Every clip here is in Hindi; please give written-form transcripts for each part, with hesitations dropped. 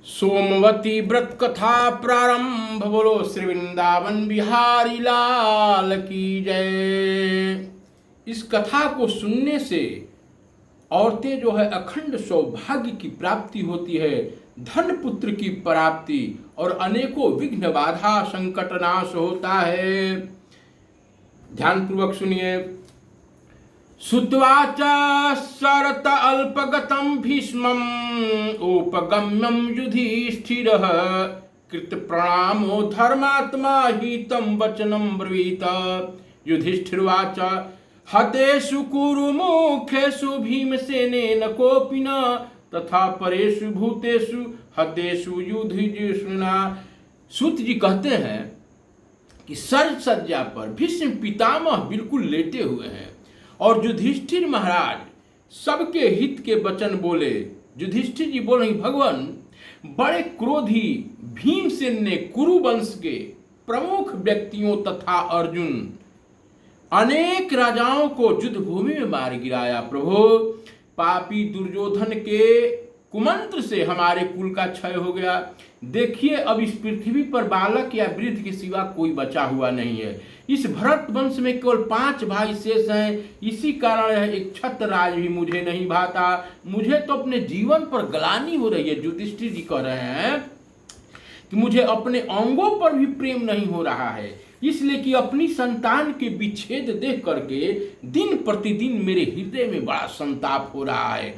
सोमवती व्रत कथा प्रारंभ। बोलो श्री वृंदावन बिहारी लाल की जय। इस कथा को सुनने से औरतें जो है अखंड सौभाग्य की प्राप्ति होती है, धन पुत्र की प्राप्ति और अनेकों विघ्न बाधा संकट नाश होता है। ध्यान पूर्वक सुनिए। श्रुत्वा च शरत अल्पगतं भीष्मम् उपगम्यं युधिष्ठिरः कृतप्रणामो धर्मात्मा हितं वचनं ब्रवीत। युधिष्ठिर्वाच हतेषु कुरुमुखेषु भीमसेनेन कोऽपि न तथा परेषु भूतेषु हतेषु युधिष्ठिरेण। सूत जी कहते हैं कि सर सज्जा पर भीष्म पितामह बिल्कुल लेटे हुए हैं और युधिष्ठिर महाराज सबके हित के वचन बोले। युधिष्ठिर जी बोल रहे, भगवान बड़े क्रोधी भीमसेन ने कुरु वंश के प्रमुख व्यक्तियों तथा अर्जुन अनेक राजाओं को युद्ध भूमि में मार गिराया। प्रभु पापी दुर्योधन के कुमंत्र से हमारे कुल का क्षय हो गया। देखिए अब इस पृथ्वी पर बालक या वृद्ध के सिवा कोई बचा हुआ नहीं है। इस भरत वंश में केवल 5 भाई शेष हैं। इसी कारण यह एक छत्र राज भी मुझे नहीं भाता। मुझे तो अपने जीवन पर ग्लानि हो रही है। युधिष्ठिर जी कह रहे हैं कि मुझे अपने अंगों पर भी प्रेम नहीं हो रहा है, इसलिए कि अपनी संतान के विच्छेद देख करके दिन प्रतिदिन मेरे हृदय में बड़ा संताप हो रहा है।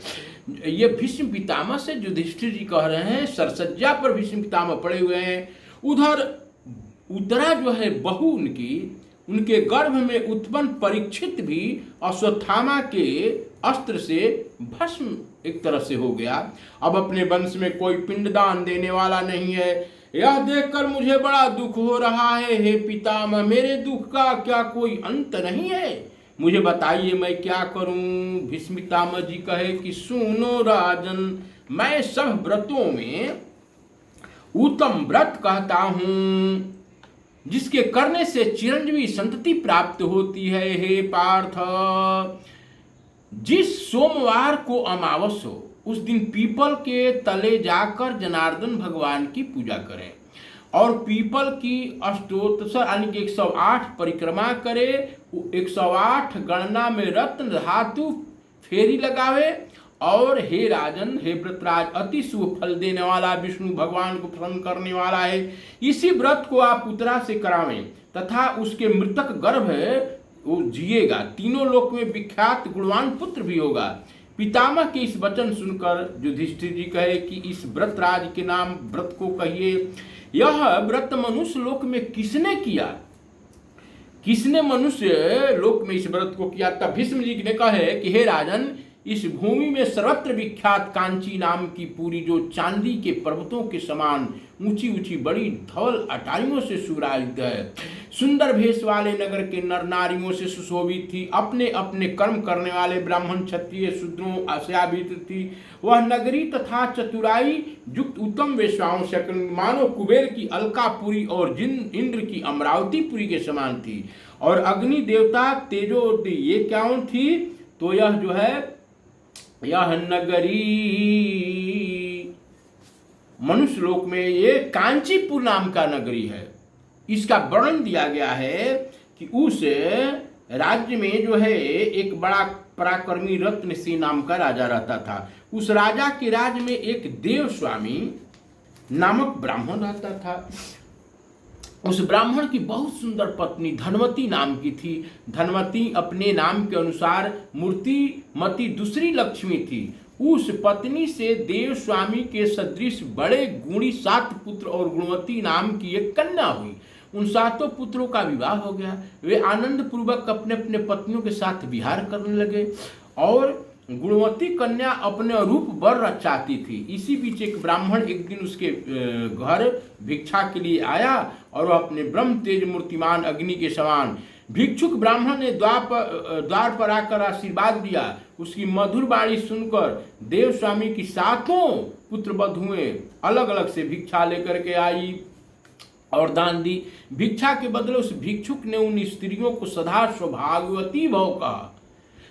ये भीष्म पितामह से युधिष्ठिर जी कह रहे हैं। सरसज्जा पर भीष्म पितामह पड़े हुए हैं। उधर उत्तरा जो है बहू उनके गर्भ में उत्पन्न परीक्षित भी अश्वत्थामा के अस्त्र से भस्म एक तरह से हो गया। अब अपने वंश में कोई पिंडदान देने वाला नहीं है। यह देखकर मुझे बड़ा दुख हो रहा है। हे पितामह, मेरे दुख का क्या कोई अंत नहीं है? मुझे बताइए मैं क्या करूं? भीष्म पितामह जी कहे कि सुनो राजन, मैं सब व्रतों में उत्तम व्रत कहता हूं जिसके करने से चिरंजीवी संतति प्राप्त होती है। हे पार्थ, जिस सोमवार को अमावस हो उस दिन पीपल के तले जाकर जनार्दन भगवान की पूजा करें और पीपल की अष्टोत्तर यानी कि 108 परिक्रमा करे। 108 गणना में रत्न धातु फेरी लगावे। और हे राजन, हे व्रतराज, अति शुभ फल देने वाला, विष्णु भगवान को प्रसन्न करने वाला है। इसी व्रत को आप उत्तरा से करावें तथा उसके मृतक गर्भ वो जिएगा, तीनों लोक में विख्यात गुणवान पुत्र भी होगा। पितामह के इस वचन सुनकर युधिष्ठिर जी कहे कि इस व्रतराज के नाम व्रत को कहिए। यह व्रत मनुष्य लोक में किसने किया? किसने मनुष्य लोक में इस व्रत को किया? तब भीष्म जी ने कहे कि हे राजन, इस भूमि में सर्वत्र विख्यात कांची नाम की पूरी जो चांदी के पर्वतों के समान ऊंची ऊंची बड़ी धवल अटारियों से सुराजित है, सुंदर भेष वाले नगर के नर नारियों से सुशोभित थी, अपने अपने कर्म करने वाले ब्राह्मण क्षत्रिय शूद्रों आश्रयाभित थी। वह नगरी तथा चतुराई युक्त उत्तम वेश्याओं से मानो कुबेर की अलकापुरी और जिन इंद्र की अमरावतीपुरी के समान थी। और अग्नि देवता तेजोवती ये क्या थी? तो यह जो है यह नगरी मनुष्य लोक में ये कांचीपुर नाम का नगरी है। इसका वर्णन दिया गया है कि उस राज्य में जो है एक बड़ा पराक्रमी रत्नसिंह नाम का राजा रहता था। उस राजा के राज्य में एक देवस्वामी नामक ब्राह्मण रहता था। उस ब्राह्मण की बहुत सुंदर पत्नी धनवती नाम की थी। धनवती अपने नाम के अनुसार मूर्तिमती दूसरी लक्ष्मी थी। उस पत्नी से देवस्वामी के सदृश बड़े गुणी 7 पुत्र और गुणवती नाम की एक कन्या हुई। उन 7 पुत्रों का विवाह हो गया। वे आनंद पूर्वक अपने अपने पत्नियों के साथ विहार करने लगे और गुणवती कन्या अपने रूप वर चाहती थी। इसी बीच एक ब्राह्मण एक दिन उसके घर भिक्षा के लिए आया और वह अपने ब्रह्म तेज मूर्तिमान अग्नि के समान। भिक्षुक ब्राह्मण ने द्वार पर आकर आशीर्वाद दिया। उसकी मधुर वाणी सुनकर देवस्वामी की 7 पुत्र वधुएं अलग अलग से भिक्षा लेकर के आई और दान दी। भिक्षा के बदले उस भिक्षुक ने उन स्त्रियों को सदा सौभाग्यवती भव कहा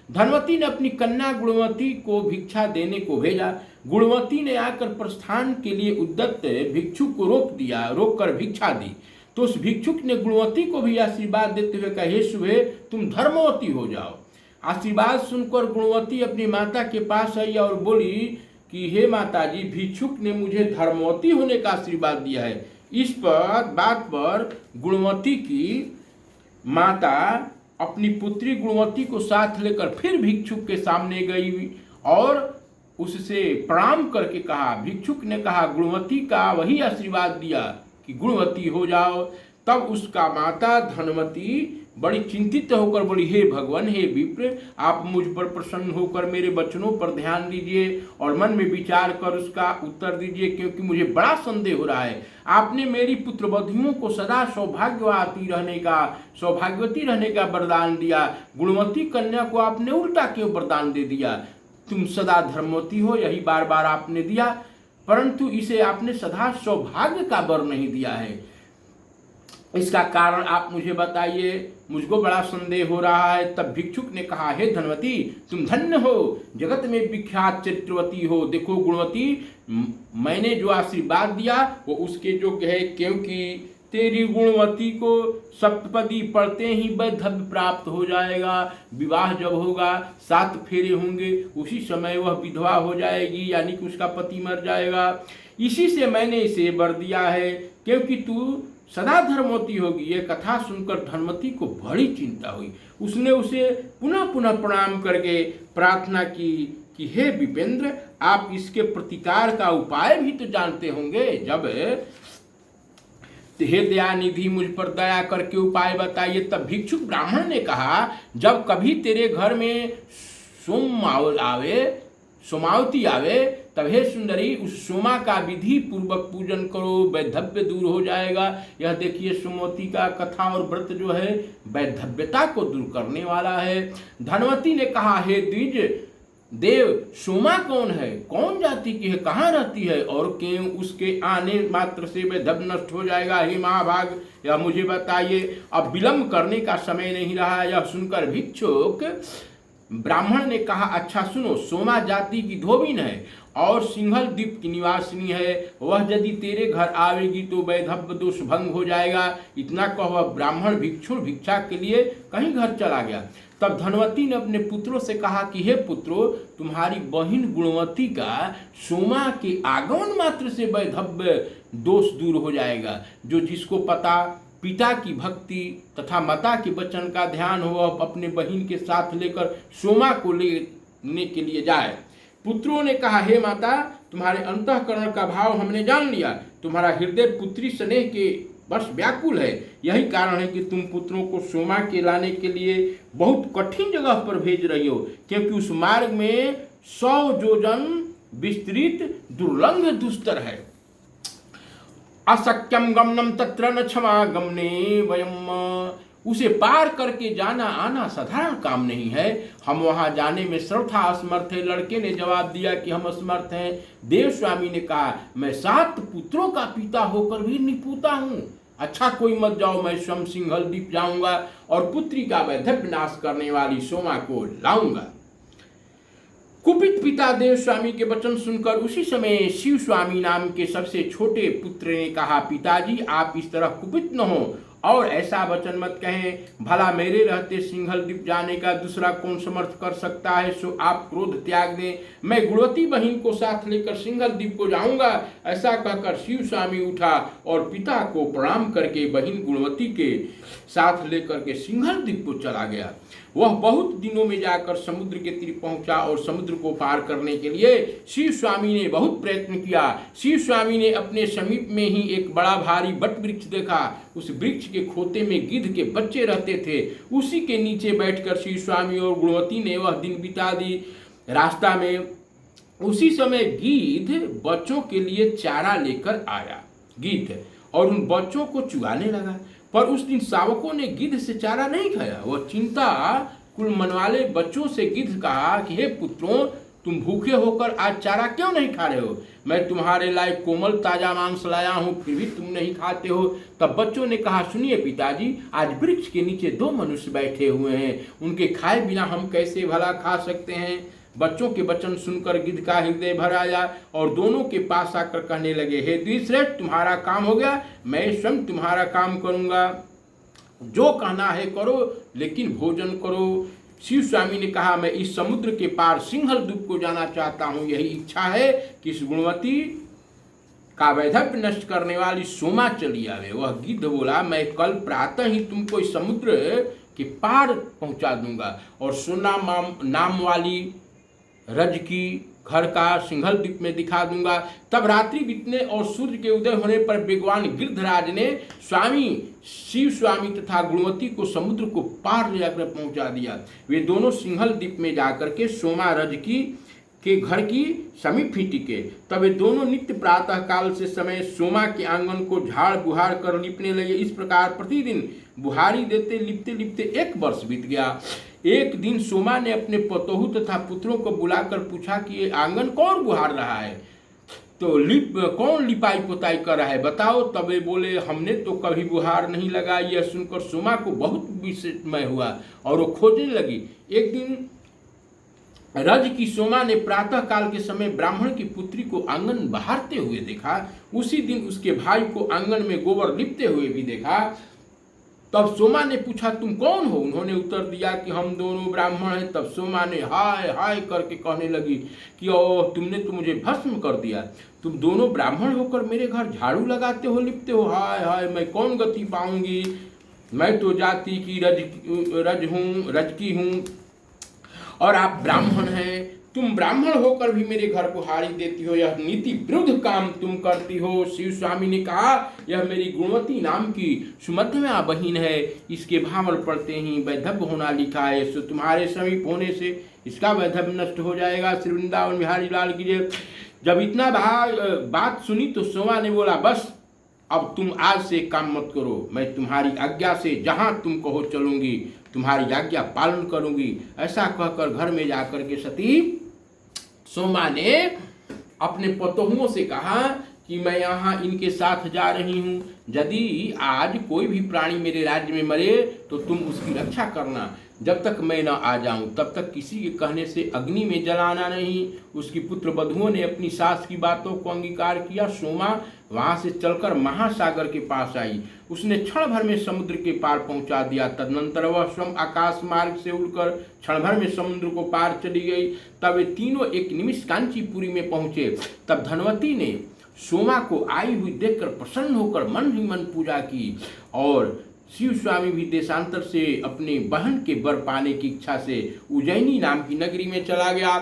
धनवती ने अपनी कन्या गुणवती को भिक्षा देने को भेजा। गुणवती ने आकर प्रस्थान के लिए उद्यत भिक्षुक को रोक कर भिक्षा दी। तो उस भिक्षुक ने गुणवती को भी आशीर्वाद देते हुए कहा, हे शुभे, तुम धर्मवती हो जाओ। आशीर्वाद सुनकर गुणवती अपनी माता के पास आई और बोली कि हे माता जी, भिक्षुक ने मुझे धर्मवती होने का आशीर्वाद दिया है। इस बात पर गुणवती की माता अपनी पुत्री गुणवती को साथ लेकर फिर भिक्षुक के सामने गई और उससे प्रणाम करके कहा। भिक्षुक ने कहा, गुणवती का वही आशीर्वाद दिया कि गुणवती हो जाओ। तब उसका माता धनवती बड़ी चिंतित होकर बोली, हे भगवान, हे विप्र, आप मुझ पर प्रसन्न होकर मेरे वचनों पर ध्यान दीजिए और मन में विचार कर उसका उत्तर दीजिए, क्योंकि मुझे बड़ा संदेह हो रहा है। आपने मेरी पुत्रवधुओं को सदा सौभाग्यवती रहने का वरदान दिया, गुणवती कन्या को आपने उल्टा क्यों वरदान दे दिया? तुम सदा धर्मवती हो, यही बार बार आपने दिया, परंतु इसे आपने सदा सौभाग्य का वर नहीं दिया है। इसका कारण आप मुझे बताइए, मुझको बड़ा संदेह हो रहा है। तब भिक्षुक ने कहा, हे धनवती, तुम धन्य हो, जगत में विख्यात चरित्रवती हो। देखो गुणवती, मैंने जो आशीर्वाद दिया वो उसके योग्य है, क्योंकि तेरी गुणवती को सप्तपदी पढ़ते ही वैधव्य प्राप्त हो जाएगा। विवाह जब होगा, 7 फेरे होंगे, उसी समय वह विधवा हो जाएगी, यानी कि उसका पति मर जाएगा। इसी से मैंने इसे वर दिया है, क्योंकि तू सदा धर्मवती होगी। यह कथा सुनकर धनवती को बड़ी चिंता हुई। उसने उसे पुनः पुनः प्रणाम करके प्रार्थना की कि हे विपेंद्र, आप इसके प्रतिकार का उपाय भी तो जानते होंगे। जब हे दयानिधि, मुझ पर दया करके उपाय बताइए। तब भिक्षुक ब्राह्मण ने कहा, जब कभी तेरे घर में सोमावती आवे, तब हे सुंदरी, उस सोमा का विधि पूर्वक पूजन करो, वैधव्य दूर हो जाएगा। यह देखिए, सोमवती का कथा और व्रत जो है वैधव्यता को दूर करने वाला है। धनवती ने कहा, हे द्विज देव, सोमा कौन है, कौन जाति की है, कहाँ रहती है और क्यों उसके आने मात्र से वैधव्य नष्ट हो जाएगा? हे महाभाग, यह मुझे बताइए। अब विलंब करने का समय नहीं रहा। यह सुनकर भिक्षुक ब्राह्मण ने कहा, अच्छा सुनो, सोमा जाति की धोबिन है और सिंहल द्वीप की निवासिनी है। वह यदि तेरे घर आवेगी तो वैधव्य दोष भंग हो जाएगा। इतना कह वह ब्राह्मण भिक्षा के लिए कहीं घर चला गया। तब धनवती ने अपने पुत्रों से कहा कि हे पुत्रों, तुम्हारी बहिन गुणवती का सोमा के आगमन मात्र से वैधव्य दोष दूर हो जाएगा। जो जिसको पिता की भक्ति तथा माता के वचन का ध्यान हो, वह अपने बहिन के साथ लेकर सोमा को लेने के लिए जाए। पुत्रों ने कहा, हे माता, तुम्हारे अंतःकरण का भाव हमने जान लिया। तुम्हारा हृदय पुत्री स्नेह के बस व्याकुल है। यही कारण है कि तुम पुत्रों को सोमा के लाने के लिए बहुत कठिन जगह पर भेज रही हो, क्योंकि उस मार्ग में 100 योजन विस्तृत दुर्लंघ दुस्तर है। अशक्यम गमनम तत्र न क्षमा गमने वयम, उसे पार करके जाना आना साधारण काम नहीं है। हम वहां जाने में सर्वथा असमर्थ है। लड़के ने जवाब दिया कि हम असमर्थ हैं। देव स्वामी ने कहा, मैं 7 पुत्रों का पिता होकर भी निपुता हूँ। अच्छा, कोई मत जाओ, मैं स्वयं सिंहल द्वीप जाऊंगा और पुत्री का वैधव्य नाश करने वाली सोमा को लाऊंगा। कुपित पिता देव स्वामी के वचन सुनकर उसी समय शिव स्वामी नाम के सबसे छोटे पुत्र ने कहा, पिताजी, आप इस तरह कुपित न हो और ऐसा वचन मत कहें। भला मेरे रहते सिंहल द्वीप जाने का दूसरा कौन समर्थ कर सकता है? सो आप क्रोध त्याग दें, मैं गुणवती बहिन को साथ लेकर सिंहल द्वीप को जाऊंगा। ऐसा कहकर शिव स्वामी उठा और पिता को प्रणाम करके बहिन गुणवती के साथ लेकर के सिंहल द्वीप को चला गया। वह बहुत दिनों में जाकर समुद्र के तीर पहुंचा और समुद्र को पार करने के लिए शिव स्वामी ने बहुत प्रयत्न किया। शिव स्वामी ने अपने समीप में ही एक बड़ा भारी वट वृक्ष देखा। उस वृक्ष के खोते में गिद्ध के बच्चे रहते थे। उसी के नीचे बैठकर शिव स्वामी और गुणवती ने वह दिन बिता दी। रास्ता में उसी समय गिद्ध बच्चों के लिए चारा लेकर आया। गिद्ध और उन बच्चों को चुगाने लगा, पर उस दिन शावकों ने गिद्ध से चारा नहीं खाया। वह चिंता कुल मनवाले बच्चों से गिद्ध कहा कि हे पुत्रों, तुम भूखे होकर आज चारा क्यों नहीं खा रहे हो? मैं तुम्हारे लायक कोमल ताजा मांस लाया हूँ, फिर भी तुम नहीं खाते हो। तब बच्चों ने कहा, सुनिए पिताजी, आज वृक्ष के नीचे 2 मनुष्य बैठे हुए हैं, उनके खाए बिना हम कैसे भला खा सकते हैं? बच्चों के वचन सुनकर गिद्ध का हृदय भर आया और दोनों के पास आकर कहने लगे, हे द्विश्रेष्ठ, तुम्हारा काम हो गया, मैं स्वयं तुम्हारा काम करूंगा। जो कहना है करो, लेकिन भोजन करो। शिव स्वामी ने कहा, मैं इस समुद्र के पार सिंहल द्वीप को जाना चाहता हूँ। यही इच्छा है कि इस गुणवती का वैधव्य नष्ट करने वाली सोमा चली आवे। वह गिद्ध बोला, मैं कल प्रातः ही तुमको इस समुद्र के पार पहुंचा दूंगा और सोना नाम वाली रज की घर का सिंहल द्वीप में दिखा दूंगा। तब रात्रि बीतने और सूर्य के उदय होने पर विद्वान गिद्धराज ने स्वामी शिव स्वामी तथा गुणवती को समुद्र को पार ले जाकर पहुंचा दिया। वे दोनों सिंहल द्वीप में जाकर के सोमा रज की के घर की समीप ही टिके। तब वे दोनों नित्य प्रातः काल से समय सोमा के आंगन को झाड़ बुहार कर लिपने लगे। इस प्रकार प्रतिदिन बुहारी देते लिपते लिपते 1 वर्ष बीत गया। एक दिन सोमा ने अपने पतोहू तथा पुत्रों को बुलाकर पूछा कि ये आंगन कौन बुहार रहा है, तो कौन लिपाई पोताई कर रहा है, बताओ। तब वे बोले, हमने तो कभी बुहार नहीं लगाई। यह सुनकर सोमा को बहुत विस्मय हुआ और वो खोजने लगी। एक दिन रज की सोमा ने प्रातः काल के समय ब्राह्मण की पुत्री को आंगन बहारते हुए देखा। उसी दिन उसके भाई को आंगन में गोबर लिपते हुए भी देखा। तब सोमा ने पूछा, तुम कौन हो? उन्होंने उत्तर दिया कि हम दोनों ब्राह्मण हैं। तब सोमा ने हाय हाय करके कहने लगी कि ओह, तुमने तो मुझे भस्म कर दिया। तुम दोनों ब्राह्मण होकर मेरे घर झाड़ू लगाते हो, लिपते हो। हाय हाय, मैं कौन गति पाऊंगी? मैं तो जाति की रज की हूँ और आप ब्राह्मण हैं। तुम ब्राह्मण होकर भी मेरे घर को हारी देती हो, यह नीति विरुद्ध काम तुम करती हो। शिव स्वामी ने कहा, यह मेरी गुणवती नाम की सुमध्यमा बहिन है, इसके भावल पढ़ते ही वैधव्य होना लिखा है, सो तुम्हारे समीप होने से इसका वैधव्य नष्ट हो जाएगा। श्री वृंदावन बिहारी लाल की जय। जब इतना बात सुनी तो सोमा ने बोला, बस अब तुम आज से काम मत करो, मैं तुम्हारी आज्ञा से जहां तुम कहो चलूंगी, तुम्हारी आज्ञा पालन करूंगी। ऐसा कहकर घर में जाकर के सती सोमा ने अपने पतोहुओं से कहा कि मैं यहाँ इनके साथ जा रही हूँ, यदि आज कोई भी प्राणी मेरे राज्य में मरे तो तुम उसकी रक्षा करना। जब तक मैं न आ जाऊं तब तक किसी के कहने से अग्नि में जलाना नहीं। उसकी पुत्र वधुओं ने अपनी सास की बातों को अंगीकार किया। सोमा वहां से चलकर महासागर के पास आई। उसने क्षण भर में समुद्र के पार पहुंचा दिया। तदनंतर वह स्वयं आकाश मार्ग से उड़कर क्षण भर में समुद्र को पार चली गई। तब वे तीनों एक निमिष कांचीपुरी में पहुंचे। तब धनवती ने सोमा को आई हुई देखकर प्रसन्न होकर मन ही मन पूजा की और शिव स्वामी भी देशांतर से अपनी बहन के वर पाने की इच्छा से उज्जैनी नाम की नगरी में चला गया।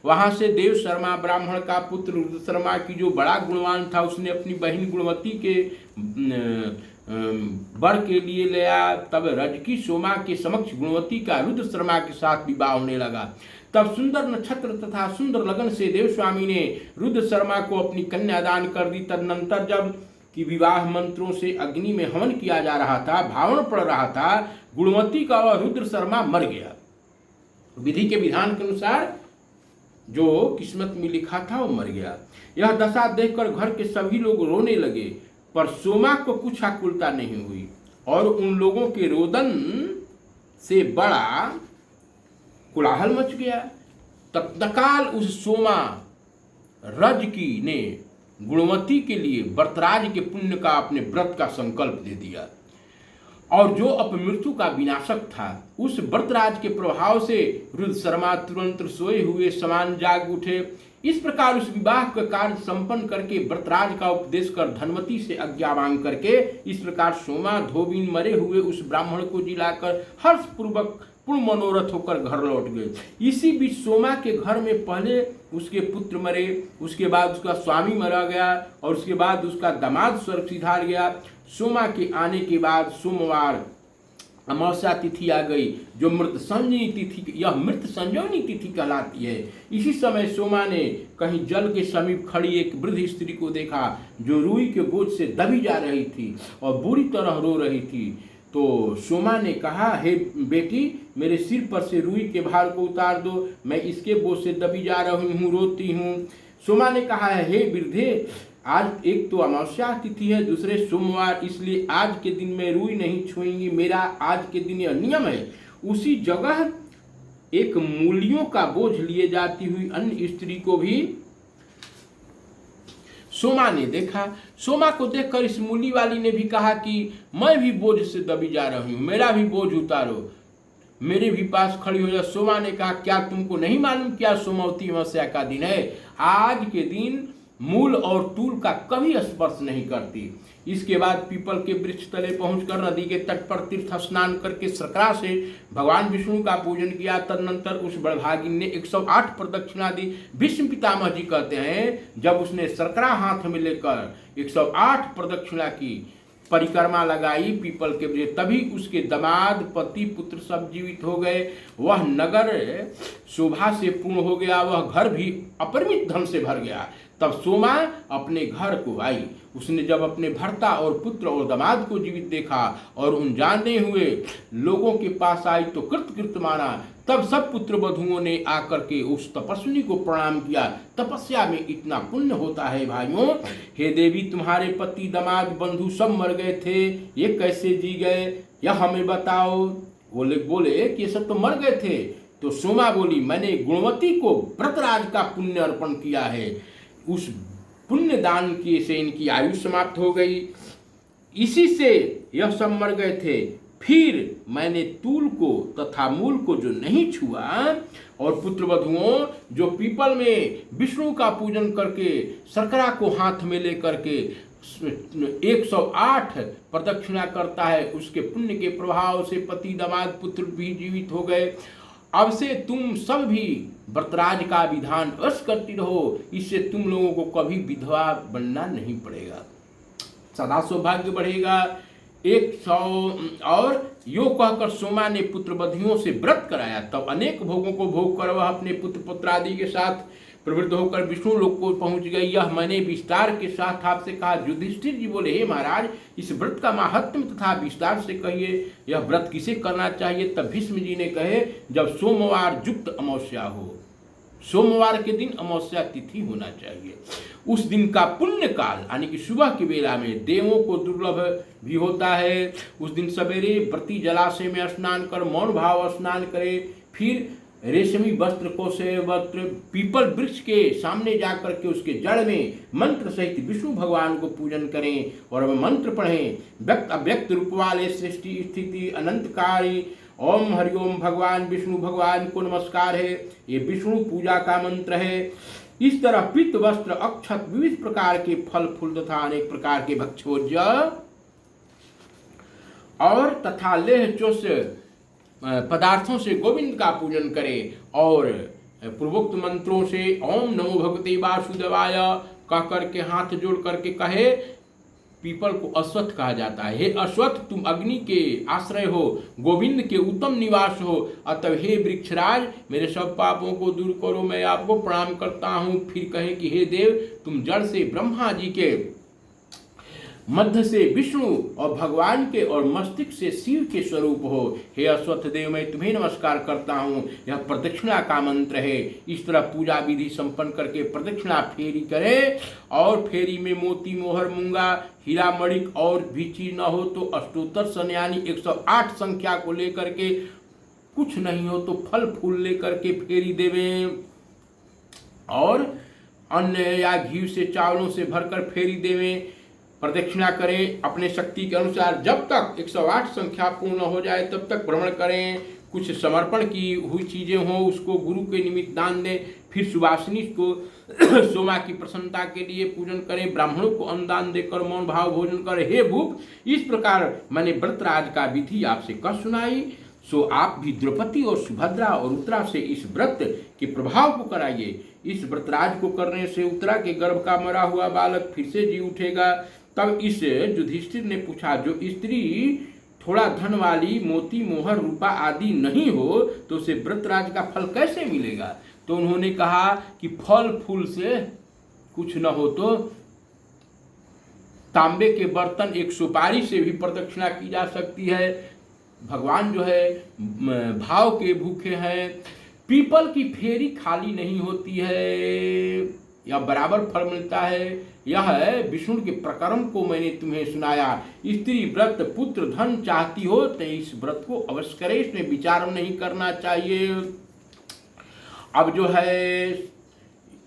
वहां से देव शर्मा ब्राह्मण का पुत्र रुद्र शर्मा की जो बड़ा गुणवान था, उसने अपनी बहन गुणवती के वर के लिए लिया। तब रजकी सोमा के समक्ष गुणवती का रुद्र शर्मा के साथ विवाह होने लगा। तब सुंदर नक्षत्र तथा सुंदर लगन से देव स्वामी ने रुद्र शर्मा को अपनी कन्या दान कर दी। तदनंतर जब कि विवाह मंत्रों से अग्नि में हवन किया जा रहा था, भावण पड़ रहा था, गुणवती का वह रुद्र शर्मा मर गया। विधि के विधान के अनुसार जो किस्मत में लिखा था वो मर गया। यह दशा देखकर घर के सभी लोग रोने लगे, पर सोमा को कुछ आकुलता नहीं हुई और उन लोगों के रोदन से बड़ा कोलाहल मच गया। तत्काल उस सोमा रज की ने गुणवती के लिए व्रतराज के पुण्य का अपने व्रत का संकल्प दे दिया और जो अपमृत्यु का विनाशक था, उस व्रतराज के प्रभाव से रुद्र शर्मा तुरंत सोए हुए समान जाग उठे। इस प्रकार उस विवाह का कार्य संपन्न करके व्रतराज का उपदेश कर धनवती से आज्ञा मांग करके इस प्रकार सोमा धोबिन मरे हुए उस ब्राह्मण को जिलाकर हर्षपूर्वक पूर्ण मनोरथ होकर घर लौट गए। इसी बीच सोमा के घर में पहले उसके पुत्र मरे, उसके बाद उसका स्वामी मरा गया और उसके बाद उसका दामाद स्वर्ग सिधार गया। सोमा के आने के बाद सोमवार अमावस्या तिथि आ गई, जो मृत संजीवनी तिथि, यह मृत संजीवनी तिथि कहलाती है। इसी समय सोमा ने कहीं जल के समीप खड़ी एक वृद्ध स्त्री को देखा जो रुई के बोझ से दबी जा रही थी और बुरी तरह रो रही थी। तो सोमा ने कहा, हे बेटी, मेरे सिर पर से रुई के भार को उतार दो, मैं इसके बोझ से दबी जा रही हूँ, रोती हूँ। सोमा ने कहा, हे वृद्धे, आज एक तो अमावस्या तिथि है, दूसरे सोमवार, इसलिए आज के दिन मैं रुई नहीं छुएंगी, मेरा आज के दिन यह नियम है। उसी जगह एक मूलियों का बोझ लिए जाती हुई अन्य स्त्री को भी सोमा ने देखा। सोमा को देखकर इस मूली वाली ने भी कहा कि मैं भी बोझ से दबी जा रही हूं, मेरा भी बोझ उतारो, मेरे भी पास खड़ी हो जा। सोमा ने कहा, क्या तुमको नहीं मालूम क्या सोमवती अमावस्या का दिन है? आज के दिन मूल और तूल का कभी स्पर्श नहीं करती। इसके बाद पीपल के वृक्ष तले पहुंचकर नदी के तट पर तीर्थ स्नान करके सकरा से भगवान विष्णु का पूजन किया। तदनंतर उस बड़भागिन ने 108 प्रदक्षिणा दी। भीष्म पितामह जी कहते हैं, जब उसने सकरा हाथ में लेकर 108 प्रदक्षिणा की, परिक्रमा लगाई पीपल के वृक्ष, तभी उसके दामाद, पति, पुत्र सब जीवित हो गए। वह नगर शोभा से पूर्ण हो गया, वह घर भी अपरिमित धन से भर गया। तब सोमा अपने घर को आई। उसने जब अपने भर्ता और पुत्र और दामाद को जीवित देखा और उन जाने हुए लोगों के पास आई तो कृत माना। तब सब पुत्र वधुओं ने आकर के उस तपस्विनी को प्रणाम किया। तपस्या में इतना पुण्य होता है भाइयों। हे देवी, तुम्हारे पति, दामाद, बंधु सब मर गए थे, ये कैसे जी गए, यह हमें बताओ। बोले कि ये सब तो मर गए थे। तो सोमा बोली, मैंने गुणवती को व्रतराज का पुण्य अर्पण किया है, उस पुण्य दान की से इनकी आयु समाप्त हो गई, इसी से यह सब मर गए थे। फिर मैंने तूल को तथा मूल को जो नहीं छुआ और पुत्र वधुओं जो पीपल में विष्णु का पूजन करके सकरा को हाथ में लेकर के 108 प्रदक्षिणा करता है, उसके पुण्य के प्रभाव से पति, दामाद, पुत्र भी जीवित हो गए। अब से तुम सब भी व्रतराज का विधान अवश्य करती रहो, इससे तुम लोगों को कभी विधवा बनना नहीं पड़ेगा, सदा सौभाग्य बढ़ेगा। 100 और यो कहकर सोमा ने पुत्र वधुओं से व्रत कराया। तब अनेक भोगों को भोग कर वह अपने पुत्र पुत्रादि के साथ प्रवृत्त होकर विष्णु लोक को पहुंच गई। यह मैंने विस्तार के साथ आपसे कहा। युधिष्ठिर जी बोले, हे महाराज, इस व्रत का महात्म्य तथा विस्तार से कहिए, यह व्रत किसे करना चाहिए? तब भीष्म जी ने कहे, जब सोमवार युक्त अमावस्या हो, सोमवार के दिन अमावस्या तिथि होना चाहिए। उस दिन का पुण्य काल यानी कि सुबह की बेला में देवों को दुर्लभ भी होता है। उस दिन सवेरे व्रती जलाशय में स्नान कर मौन भाव स्नान करे, फिर रेशमी वस्त्र को से वस्त्र पीपल वृक्ष के सामने जाकर के उसके जड़ में मंत्र सहित विष्णु भगवान को पूजन करें और मंत्र पढ़ें। व्यक्त अव्यक्त रूप वाले सृष्टि स्थिति अनंतकारी ओम हरिओम भगवान विष्णु भगवान को नमस्कार है, ये विष्णु पूजा का मंत्र है। इस तरह पीत वस्त्र, अक्षत, विविध प्रकार के फल फूल तथा अनेक प्रकार के भक्षोज्य और तथा लेह चोष पदार्थों से गोविंद का पूजन करे और पूर्वोक्त मंत्रों से ओम नमो भगवते वासुदेवाय कह करके हाथ जोड़ करके कहे। पीपल को अश्वत्थ कहा जाता है। हे अश्वत्थ, तुम अग्नि के आश्रय हो, गोविंद के उत्तम निवास हो, अतः हे वृक्षराज, मेरे सब पापों को दूर करो, मैं आपको प्रणाम करता हूँ। फिर कहे कि हे देव, तुम जड़ से ब्रह्मा जी के, मध्य से विष्णु और भगवान के और मस्तिष्क से शिव के स्वरूप हो। हे अश्वत्थ देव, मैं तुम्हें नमस्कार करता हूँ। यह प्रदक्षिणा का मंत्र है। इस तरह पूजा विधि संपन्न करके प्रदक्षिणा फेरी करे और फेरी में मोती, मोहर, मूंगा, हीरा, मणिक और भी चीज न हो तो अष्टोत्तर सन यानी 108 संख्या को लेकर के, कुछ नहीं हो तो फल फूल लेकर के फेरी देवे और अन्न या घी से चावलों से भरकर फेरी देवे। प्रदक्षिणा करें अपने शक्ति के अनुसार। जब तक 108 संख्या पूर्ण हो जाए तब तक भ्रमण करें। कुछ समर्पण की हुई चीजें हों उसको गुरु के निमित्त दान दें। फिर सुवासिनी को सोमा की प्रसन्नता के लिए पूजन करें। ब्राह्मणों को अन्नदान देकर मौन भाव भोजन करें। हे भूप, इस प्रकार मैंने व्रतराज का विधि आपसे कह सुनाई, सो आप भी द्रौपदी और सुभद्रा और उत्तरा से इस व्रत के प्रभाव को कराइए। इस व्रतराज को करने से उत्तरा के गर्भ का मरा हुआ बालक फिर से जी उठेगा। तब इस युधिष्ठिर ने पूछा, जो स्त्री थोड़ा धन वाली, मोती, मोहर, रूपा आदि नहीं हो तो उसे व्रतराज का फल कैसे मिलेगा? तो उन्होंने कहा कि फल फूल से कुछ न हो तो तांबे के बर्तन, एक सुपारी से भी प्रदक्षिणा की जा सकती है। भगवान जो है भाव के भूखे हैं। पीपल की फेरी खाली नहीं होती है, यह बराबर फल मिलता है। यह है विष्णु के प्रकर्म को मैंने तुम्हें सुनाया। स्त्री व्रत पुत्र धन चाहती हो तो इस व्रत को अवश्य करे, इसमें विचार नहीं करना चाहिए। अब जो है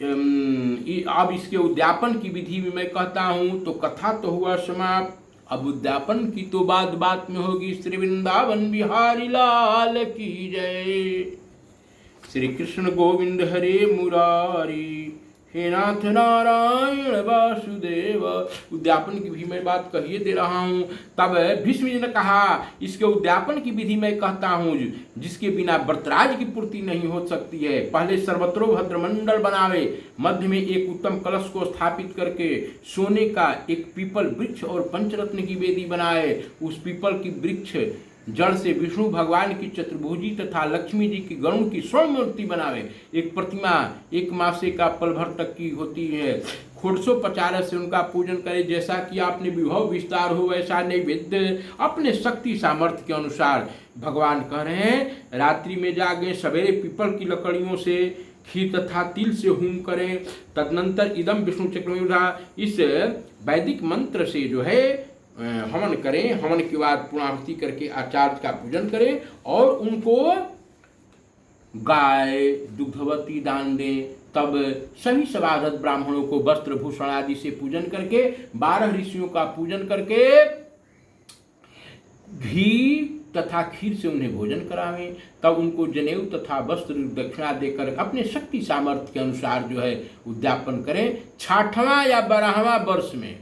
अब इसके उद्यापन की विधि भी मैं कहता हूँ। तो कथा तो हुआ समाप्त, अब उद्यापन की तो बात में होगी। श्री वृंदावन बिहारी लाल की जय। श्री कृष्ण गोविंद हरे मुरारी, हे नाथ नारायण वासुदेव। उद्यापन की भी मैं बात कहिए दे रहा हूँ। तब भीष्म जी ने कहा इसके उद्यापन की विधि मैं कहता हूँ, जिसके बिना व्रतराज की पूर्ति नहीं हो सकती है। पहले सर्वत्रो भद्रमंडल बनावे, मध्य में एक उत्तम कलश को स्थापित करके सोने का एक पीपल वृक्ष और पंचरत्न की वेदी बनाए। उस पीपल की वृक्ष जड़ से विष्णु भगवान की चतुर्भुजी तथा लक्ष्मी जी की गरुड़ की स्वर्ण मूर्ति बनावे। एक प्रतिमा 1 मासे का पल भर तक की होती है। खोड़सो पचारस से उनका पूजन करे। जैसा कि आपने विभव विस्तार हो वैसा नैवेद्य अपने शक्ति सामर्थ्य के अनुसार। भगवान कह रहे हैं रात्रि में जागे, सवेरे पीपल की लकड़ियों से खीर तथा तिल से होम करें। तदनंतर इदम विष्णु चक्रमेधा, इस वैदिक मंत्र से जो है हवन करें। हवन के बाद पूर्णाहुति करके आचार्य का पूजन करें और उनको गाय दुग्धवती दान दें। तब सभी सभासद ब्राह्मणों को वस्त्र भूषण आदि से पूजन करके, 12 ऋषियों का पूजन करके घी तथा खीर से उन्हें भोजन करावें। तब उनको जनेऊ तथा वस्त्र दक्षिणा देकर अपने शक्ति सामर्थ्य के अनुसार जो है उद्यापन करें। 6वां या 12वां वर्ष में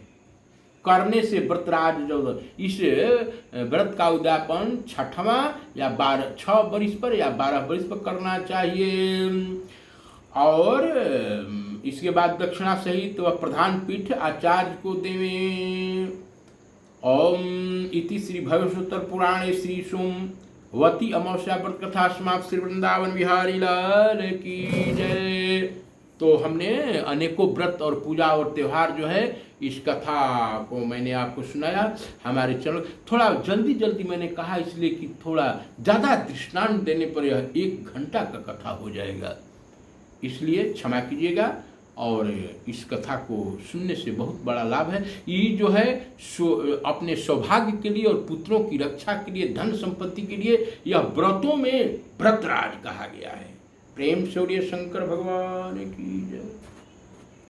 करने से व्रतराज जो इस व्रत का उद्यापन 6वां या 6 वर्ष पर या 12 वर्ष पर करना चाहिए। और इसके बाद दक्षिणा सहित वह प्रधान पीठ आचार्य को देवें। ओम इति श्री भविष्योत्तर पुराणे श्री सोमवती अमावस्या व्रत कथा समाप्त। श्री वृंदावन बिहारी लाल की जय। तो हमने अनेकों व्रत और पूजा और त्यौहार जो है इस कथा को मैंने आपको सुनाया। हमारे चैनल थोड़ा जल्दी मैंने कहा इसलिए कि थोड़ा ज़्यादा दृष्टांत देने पर यह 1 घंटा का कथा हो जाएगा, इसलिए क्षमा कीजिएगा। और इस कथा को सुनने से बहुत बड़ा लाभ है। ये जो है अपने सौभाग्य के लिए और पुत्रों की रक्षा के लिए, धन संपत्ति के लिए यह व्रतों में व्रतराज कहा गया है। प्रेम शौर्य शंकर भगवान की जय।